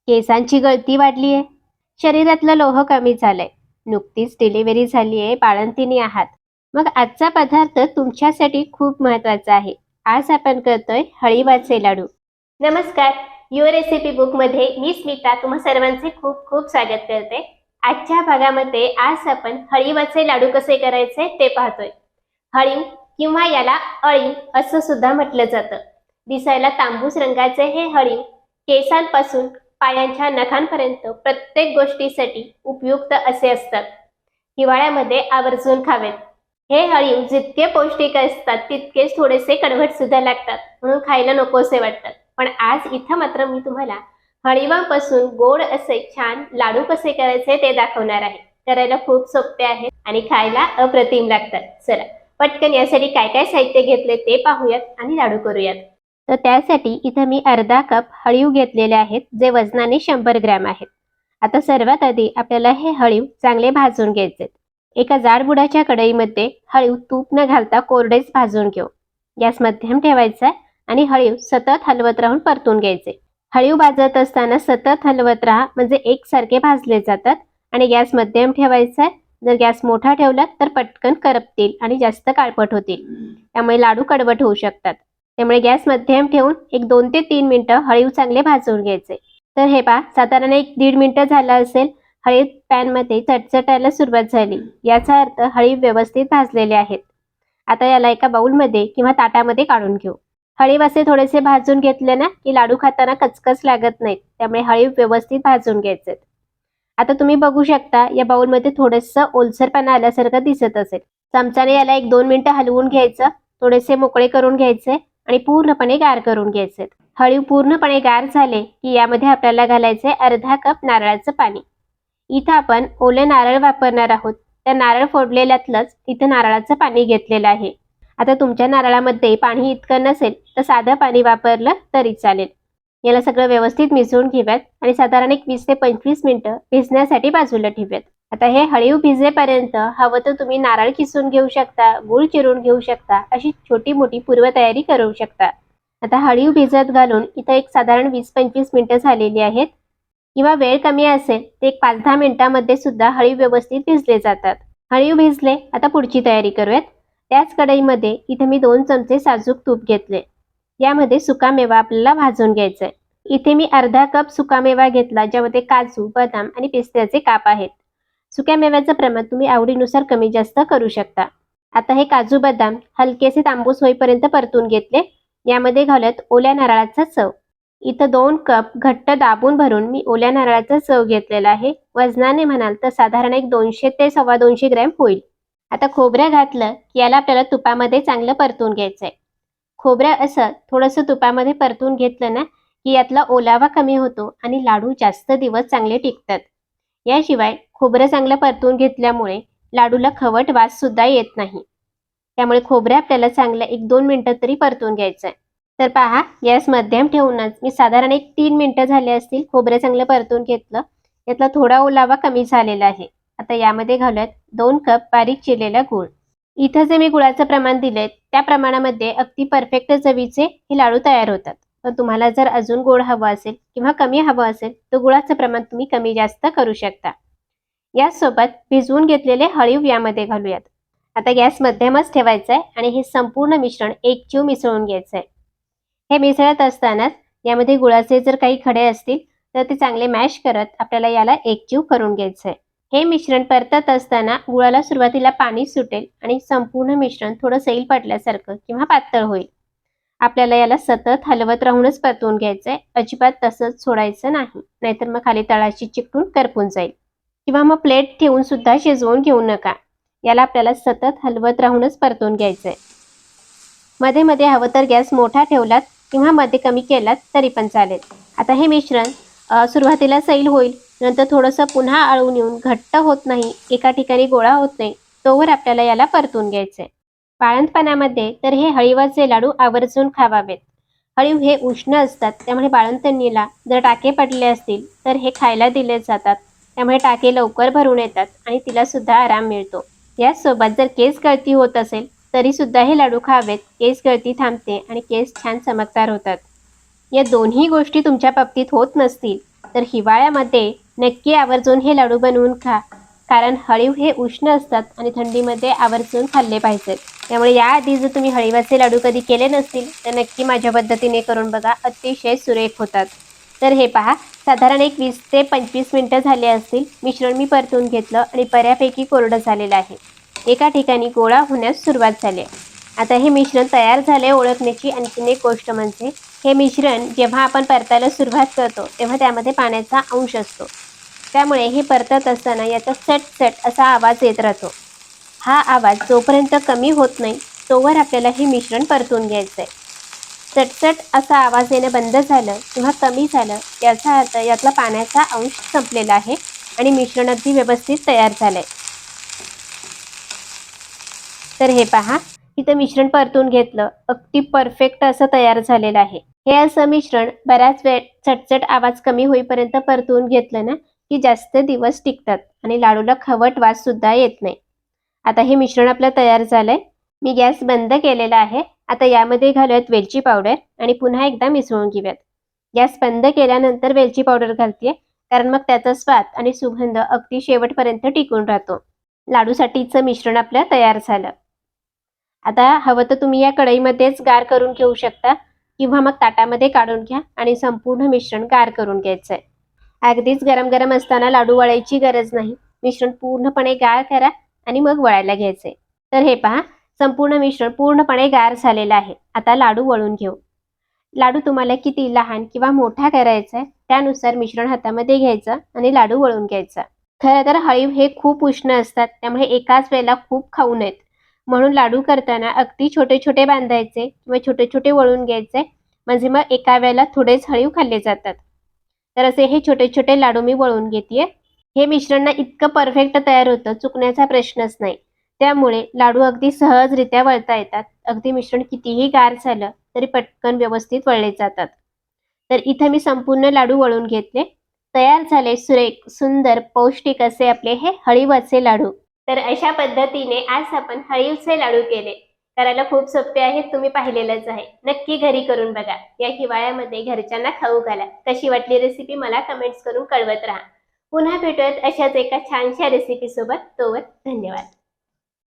केसांची गळती वाढली आहे, शरीरातलं लोह कमी झालंय, नुकतीच डिलिव्हरी झाली आहे, बाळंतिणी आहात. मग आजचा पदार्थ तुमच्यासाठी खूप महत्वाचा आहे. आज आपण करतोय हळीवाचे लाडू. नमस्कार, युअर रेसिपी बुक मध्ये मी स्मिता तुम्हा सर्वांचे खूप खूप स्वागत करते. आजच्या भागामध्ये आज आपण हळीवाचे लाडू कसे करायचे ते पाहतोय. हळीव किंवा याला अळीव असं सुद्धा म्हटलं जातं. दिसायला तांबूस रंगाचे हे हळीव केसांपासून पायांच्या नखांपर्यंत प्रत्येक गोष्टीसाठी उपयुक्त असे असतात. हिवाळ्यामध्ये आवर्जून खावेत. हे हळीव जितके पौष्टिक असतात तितकेच थोडेसे कडवट सुद्धा लागतात, म्हणून खायला नकोसे वाटतात. पण आज इथं मात्र मी तुम्हाला हळीवापासून गोड असे छान लाडू कसे करायचे ते दाखवणार आहे. करायला खूप सोपे आहे आणि खायला अप्रतिम लागतात. चला पटकन यासाठी काय काय साहित्य घेतले ते पाहूयात आणि लाडू करूयात. तर त्यासाठी इथं मी अर्धा कप हळीव घेतलेले आहेत, जे वजनाने 100 ग्रॅम आहेत. आता सर्वात आधी आपल्याला हे हळीव चांगले भाजून घ्यायचे. एका जाडबुडाच्या कढईमध्ये हळीव तूप न घालता कोरडेच भाजून घेऊ. गॅस मध्यम ठेवायचा आणि हळीव सतत हलवत राहून परतून घ्यायचे. हळीव भाजत असताना सतत हलवत राहा, म्हणजे एकसारखे भाजले जातात. आणि गॅस मध्यम ठेवायचा. जर गॅस मोठा ठेवला तर पटकन करपतील आणि जास्त काळपट होतील, त्यामुळे लाडू कडवट होऊ शकतात. त्यामुळे गॅस मध्यम ठेवून एक 2 ते 3 मिनिटं हळीव चांगले भाजून घ्यायचे. तर हे पहा, साधारण 1-1.5 मिनिटं झालं असेल. हळीव पॅनमध्ये चटचटायला सुरुवात झाली, याचा अर्थ हळीव व्यवस्थित भाजलेले आहेत. आता याला एका बाउलमध्ये किंवा ताटामध्ये काढून घेऊ. हळीव असे थोडेसे भाजून घेतले ना की लाडू खाताना कचकच लागत नाहीत, त्यामुळे हळीव व्यवस्थित भाजून घ्यायचे. आता तुम्ही बघू शकता, या बाउलमध्ये थोडंसं ओलसरपणा आल्यासारखं दिसत असेल. चमच्याने याला 1-2 मिनिटं हलवून घ्यायचं, थोडेसे मोकळे करून घ्यायचे आणि पूर्णपणे गार करून घ्यायचे. हळीव पूर्णपणे गार झाले की यामध्ये आपल्याला घालायचे अर्धा कप नारळाचं पाणी. इथं आपण ओले नारळ वापरणार आहोत, त्या नारळ फोडलेल्यातलंच इथं नारळाचं पाणी घेतलेलं आहे. आता तुमच्या नारळामध्ये पाणी इतकं नसेल तर साधं पाणी वापरलं तरी चालेल. याला सगळं व्यवस्थित मिसळून घेऊयात आणि साधारण 20 ते 25 मिनिटं भिजण्यासाठी बाजूला ठेवूयात. आता हे हळीव भिजेपर्यंत हवं तर तुम्ही नारळ किसून घेऊ शकता, गूळ चिरून घेऊ शकता, अशी छोटी मोठी पूर्वतयारी करू शकता. आता हळीव भिजत घालून इथं एक साधारण 20-25 मिनिटं झालेली आहेत. किंवा वेळ कमी असेल ते एक 5-10 मिनिटांमध्ये सुद्धा हळीव व्यवस्थित भिजले जातात. हळीव भिजले, आता पुढची तयारी करूयात. त्याच कढईमध्ये इथे मी 2 चमचे साजूक तूप घेतले. यामध्ये सुकामेवा आपल्याला भाजून घ्यायचा आहे. इथे मी अर्धा कप सुकामेवा घेतला, ज्यामध्ये काजू, बदाम आणि पिस्त्याचे काप आहेत. सुक्या मेव्याचं प्रमाण तुम्ही आवडीनुसार कमी जास्त करू शकता. आता हे काजू बदाम हलकेसे तांबूस होईपर्यंत परतून घेतले. यामध्ये घालत ओल्या नारळाचा चव. इथं 2 कप घट्ट दाबून भरून मी ओल्या नारळाचा चव घेतलेला आहे. वजनाने म्हणाल तर साधारण एक 200 ते 250 ग्रॅम होईल. आता खोबरं घातलं की याला आपल्याला तुपामध्ये चांगलं परतून घ्यायचंय. खोबरं असं थोडंसं तुपामध्ये परतून घेतलं ना की यातला ओलावा कमी होतो आणि लाडू जास्त दिवस चांगले टिकतात. याशिवाय खोबरं चांगलं परतून घेतल्यामुळे लाडूला खवट वास सुद्धा येत नाही. त्यामुळे खोबरं आपल्याला चांगलं 1-2 मिनिटं तरी परतून घ्यायचं आहे. तर पहा, गॅस मध्यम ठेवूनच मी साधारण 3 मिनिटं झाले असतील खोबरं चांगलं परतून घेतलं. यातला थोडा ओलावा कमी झालेला आहे. आता यामध्ये घालूयात 2 कप बारीक चिरलेला गूळ. इथं जे मी गुळाचं प्रमाण दिलंय त्या प्रमाणामध्ये अगदी परफेक्ट चवीचे हे लाडू तयार होतात. तर तुम्हाला जर अजून गोड हवं असेल किंवा कमी हवं असेल तर गुळाचं प्रमाण तुम्ही कमी जास्त करू शकता. यासोबत भिजवून घेतलेले हळीव यामध्ये घालूयात. आता गॅस मध्यमच ठेवायचा आहे आणि हे संपूर्ण मिश्रण एकजीव मिसळून घ्यायचं आहे. हे मिसळत असतानाच यामध्ये गुळाचे जर काही खडे असतील तर ते चांगले मॅश करत आपल्याला याला एकजीव करून घ्यायचं आहे. हे मिश्रण परतत असताना गुळाला सुरुवातीला पाणी सुटेल आणि संपूर्ण मिश्रण थोडं सैल पडल्यासारखं किंवा पातळ होईल. आपल्याला याला सतत हलवत राहूनच परतून घ्यायचंय. अजिबात तसंच सोडायचं नाही, नाहीतर मग खाली तळाशी चिकटून करपून जाईल. किंवा मग प्लेट ठेवून सुद्धा शिजवून घेऊ नका. याला आपल्याला सतत हलवत राहूनच परतून घ्यायचंय. मध्ये मध्ये हवं तर गॅस मोठा ठेवलात किंवा मध्ये कमी केलात तरी पण चालेल. आता हे मिश्रण सुरुवातीला सैल होईल, नंतर थोडंसं पुन्हा आळून येऊन घट्ट होत नाही, एका ठिकाणी गोळा होत नाही, तोवर आपल्याला याला परतून घ्यायचंय. बाळंतपणामध्ये तर हे हळीवाचे लाडू आवर्जून खावावेत. हळीव हे उष्ण असतात, त्यामुळे बाळंतणीला जर टाके पडले असतील तर हे खायला दिले जातात. त्यामुळे टाके लवकर भरून येतात आणि तिला सुद्धा आराम मिळतो. यासोबत जर केस गळती होत असेल तरी सुद्धा हे लाडू खावेत. केस गळती थांबते आणि केस छान चमकदार होतात. या दोन्ही गोष्टी तुमच्या बाबतीत होत नसतील तर हिवाळ्यामध्ये नक्की आवर्जून हे लाडू बनवून खा, कारण हळीव हे उष्ण असतात आणि थंडीमध्ये आवर्जून खाल्ले पाहिजेत. त्यामुळे याआधी जर तुम्ही हळीवाचे लाडू कधी केले नसतील तर नक्की माझ्या पद्धतीने करून बघा, अतिशय सुरेख होतात. तर हे पहा, साधारण एक 20 ते 25 मिनिटं झाले असतील. मिश्रण मी परतून घेतलं आणि बऱ्यापैकी कोरडं झालेलं आहे. एका ठिकाणी गोळा होण्यास सुरुवात झाली. आता हे मिश्रण तयार झाले ओळखण्याची आणखीन एक गोष्ट म्हणजे हे मिश्रण जेव्हा आपण परतायला सुरुवात करतो तेव्हा त्यामध्ये पाण्याचा अंश असतो. त्यामुळे हे परतत असताना याचा सट सट असा आवाज येत राहतो. हा आवाज जोपर्यंत कमी होत नाही तोवर आपल्याला हे मिश्रण परतून घ्यायचं आहे. चटचट असा आवाज येणं बंद झालं किंवा कमी झालं याचा अर्थ यातला पाण्याचा अंश संपलेला आहे आणि मिश्रण अगदी व्यवस्थित तयार झालंय. तर हे पहा, इथं मिश्रण परतून घेतलं, अगदी परफेक्ट असं तयार झालेलं आहे. हे असं मिश्रण बऱ्याच वेळ चटचट आवाज कमी होईपर्यंत परतून घेतलं ना की जास्त दिवस टिकतात आणि लाडूला खवट वास सुद्धा येत नाही. आता हे मिश्रण आपलं तयार झालंय. मी गॅस बंद केलेला आहे. आता यामध्ये घालूयात वेलची पावडर आणि पुन्हा एकदा मिसळून घेऊयात. गॅस बंद केल्यानंतर वेलची पावडर घालते, कारण मग त्याचा स्वाद आणि सुगंध अगदी शेवटपर्यंत टिकून राहतो. लाडूसाठीचं मिश्रण आपलं तयार झालं. आता हवं तर तुम्ही या कढईमध्येच गार करून घेऊ शकता किंवा मग ताटामध्ये काढून घ्या आणि संपूर्ण मिश्रण गार करून घ्यायचंय. अगदीच गरम गरम असताना लाडू वळायची गरज नाही. मिश्रण पूर्णपणे गार करा आणि मग वळायला घ्यायचे. तर हे पहा, संपूर्ण मिश्रण पूर्णपणे गार झालेलं आहे. आता लाडू वळून घेऊ. लाडू तुम्हाला किती लहान किंवा मोठा करायचा आहे त्यानुसार मिश्रण हातामध्ये घ्यायचं आणि लाडू वळून घ्यायचा. खरं तर हळीव हे खूप उष्ण असतात, त्यामुळे एकाच वेळेला खूप खाऊ नयेत. म्हणून लाडू करताना अगदी छोटे छोटे बांधायचे किंवा छोटे छोटे वळून घ्यायचे, म्हणजे मग एका वेळेला थोडेच हळीव खाल्ले जातात. तर असे हे छोटे छोटे लाडू मी वळून घेतेय. हे मिश्रण ना इतकं परफेक्ट तयार होतं, चुकण्याचा प्रश्नच नाही. त्यामुळे लाडू अगदी सहजरित्या वळता येतात. अगदी मिश्रण कितीही गार झालं तरी पटकन व्यवस्थित वळले जातात. तर इथे मी संपूर्ण लाडू वळून घेतले. तयार झाले सुरेख, सुंदर, पौष्टिक असे आपले हे हळीवाचे लाडू. तर अशा पद्धतीने आज आपण हळीवचे लाडू केले. करायला खूप सोपे आहेत, तुम्ही पाहिलेलंच आहे. नक्की घरी करून बघा. या हिवाळ्यामध्ये घरच्यांना खाऊ घाला. कशी वाटली रेसिपी मला कमेंट्स करून कळवत राहा. पुन्हा भेटूयात अशाच एका छानशा रेसिपी सोबत. तोवर धन्यवाद.